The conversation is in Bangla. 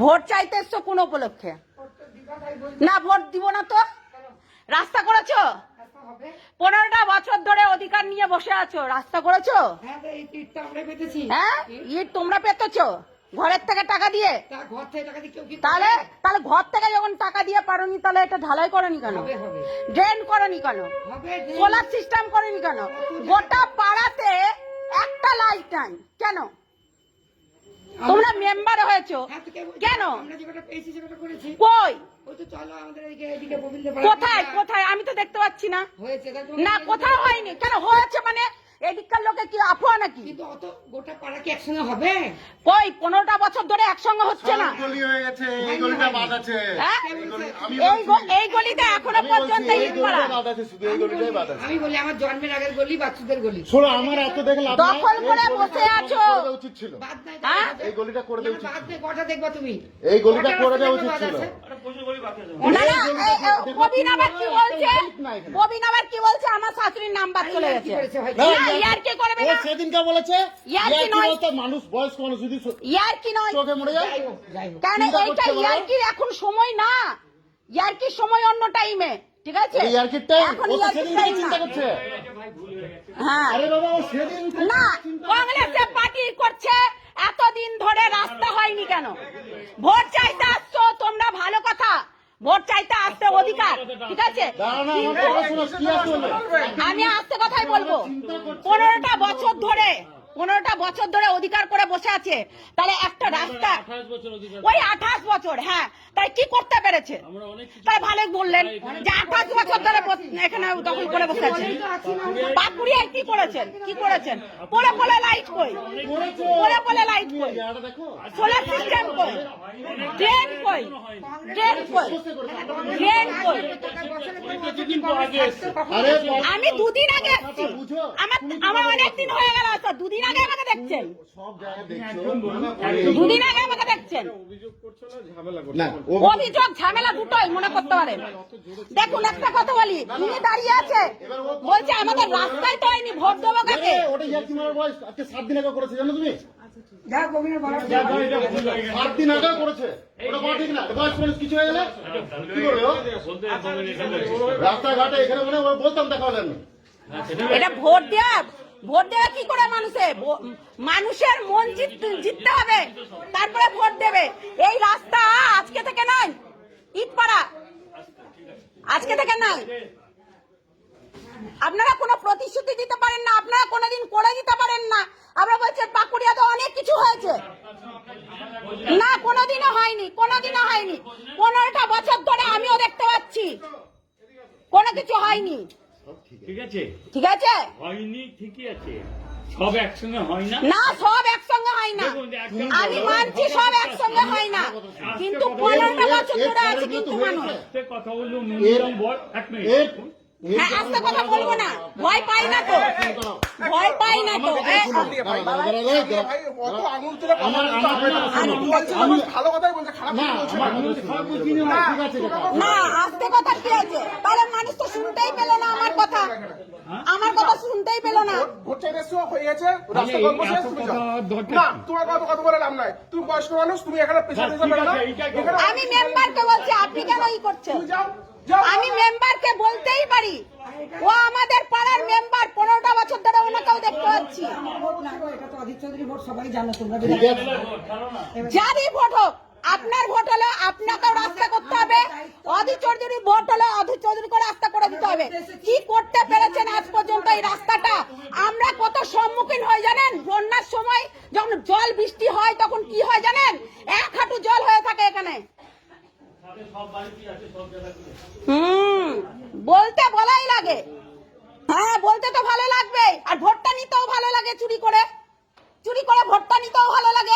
ভোট চাইতে এসছো কোন উপলক্ষে? না ভোট দিব না তো। রাস্তা করেছো? 15টা বছর ধরে অধিকার নিয়ে বসে আছো, রাস্তা করেছো? হ্যাঁ, ইট তোমরা পেতেছো ঘরের থেকে টাকা দিয়ে। তাহলে তাহলে ঘর থেকে যখন টাকা দিয়ে পারোনি, তাহলে এটা ঢালাই করনি কেন? ড্রেন করনি কেন? সোলার সিস্টেম করনি কেন? গোটা পাড়াতে একটা লাইট নাই কেন? তোমরা মেম্বার হয়েছো কেন? কই কোথায় কোথায়? আমি তো দেখতে পাচ্ছি না। না কোথাও হয়নি। কেন হয়েছে মানে এদিককার লোকে কি আফোয়া নাকি? গোটা পাড়া কি একসঙ্গে হবে? কই 15টা বছর ধরে একসঙ্গে হচ্ছে না। এই গলিতে এখনো পর্যন্ত ইট মারা। আমি বলি আমার জন্মের আগের গলি, বাচ্চাদের গলি। শোনো, আমার এত দেখলাম দখল করে বসে আছো। উচিত ছিল হ্যাঁ, এই গলিটা করে দেওয়া উচিত। বাদ নেই, কটা দেখবা তুমি? এই গলিটা করে দেওয়া উচিত ছিল। না না, ববিন আবার কি বলছে? ববিন আবার কি বলছে? আমার শাশুড়ির নাম্বার চলে গেছে। ইয়ার কি করবে না? সেদিনকে বলেছে ইয়ার কি নয়, মানুষ বয়স্ক মানুষ যদি ইয়ার কি নয় চোখে মরে যায়। কেন এইটা ইয়ার কি এখন সময় না? ইয়ার কি সময় অন্য টাইমে, ঠিক আছে? এই ইয়ারকিটটা এখন ও তো ইয়ার কি সেদিন টাইম চিন্তা না। করছে। হ্যাঁ, আরে বাবা, ও সেদিন না কংগ্রেসে পার্টি করছে, এতদিন ধরে রাস্তা হয়নি কেন? ভোট চাইতে আসছো তোমরা, ভালো কথা, ভোট চাইতে আসতে অধিকার, ঠিক আছে? দাঁড়ানো, আমার কথা শোনো, কি আছে বলে? আমি আসতে কথাই বলবো। 15টা বছর ধরে 15টা বছর ধরে অধিকার করে বসে আছে, তাহলে একটা রাস্তা ওই 28 বছর, হ্যাঁ, তাই কি করতে পেরেছে? তাই ভালো বললেন যে 28 বছর ধরে এখানে দখল করে বসে আছে। পাকুড়িয়ায় কি করেছেন? কি করেছেন? পলে পলে লাইট কই? পলে পলে লাইট কই? সোলার সিস্টেম কই? ট্রেন কই? ট্রেন কই? ট্রেন কই? আরে আমি দুদিন আগে আসছি, আমার অনেকদিন হয়ে গেল। আচ্ছা, দুদিন আগে আমাকে দেখছেন, সব জায়গায় দেখছো দুদিন আগে আমাকে দেখছেন। না, অভিযোগ ঝামেলা দুটোই মনে করতে পারেন। দেখুন একটা কথা বলি, তিনি দাঁড়িয়ে আছে বলছে আমাদের রাস্তায় তো হয়নি, ভোট দেবো কাকে? ওটা ইয়ার্কি মারার বয়স আজকে 7 দিন আগে করেছে, জানো তুমি? যা গোবিনের বলা 7 দিন আগে করেছে। ওটা বলা ঠিক না। বয়স মানুষ কিছু হয়ে গেলে কি করবে ও? রাস্তাঘাটে এখানে মনে হয় বলতাম, দেখা হলেন না। এটা ভোট দেওয়া, ভোট দেওয়া কি করে মানুষের মন জিততে হবে, তারপরে ভোট দেবে। এই রাস্তা আজকে থেকে নয়, ইটপাড়া আজকে থেকে নয়। আপনারা কোনো প্রতিশ্রুতি দিতে পারেন না, আপনারা কোনোদিন করে দিতে পারেন না। আপনারা বলছেন পাকুড়িয়াতে অনেক কিছু হয়েছে, না কোনোদিনও হয়নি, কোনোদিনও হয়নি। 15টা বছর ধরে আমিও দেখতে পাচ্ছি কোনো কিছু হয়নি। ঠিক আছে, ঠিক আছে, হয়নি, ঠিকই আছে, সব একসঙ্গে হয় না। না সব একসঙ্গে হয় না, আমি মানছি সব একসঙ্গে হয় না, কিন্তু 15টা বছর ধরে আছে কিন্তু মানুষ। কথা বললো নুনরাম বল, এক মিনিট। হ্যাঁ, আস্তে কথা বলবো না, ভয় পাই না তো, ভয় পাই না তো। না আস্তে কথা কি আছে? তাহলে মানুষ তো শুনতেই পেল না আমার কথা, আমার কথা শুনতেই পেল না। ভোট চাইতে হয়ে গেছে, রাস্তা করবো শেষ, তুমি যাও। না, তোমার কথা বলে লাভ নাই। তুমি বয়স্ক মানুষ, তুমি এখানে পেছনে যাবে না। আমি মেম্বারকে বলছি, আপনি কেন ই করছেন? আমি মেম্বারকে বলতেই পারি, ও আমাদের পাড়ার মেম্বার, 15টা বছর ধরে ওনাকেও দেখতে পাচ্ছি। যারই ভোট হোক, আপনার ভোট হলো আপনাকেও রাস্তা করতে হবে, অধীর চৌধুরী ভোট হলো অধীর চৌধুরী করে রাস্তা করে দিতে হবে। কি করতে পেরেছেন আজ পর্যন্ত এই রাস্তাটা? আমরা কত সম্মুখীন হয়ে জানেন? বন্যার সময় যখন জল বৃষ্টি হয় তখন কি হয় জানেন? 1 হাঁটু জল হয়ে থাকে এখানে। বলতে বলাই লাগে, হ্যাঁ বলতে তো ভালো লাগবে, আর ভোটটা নিতেও ভালো লাগে, চুরি করে ভোটটা নিতেও ভালো লাগে।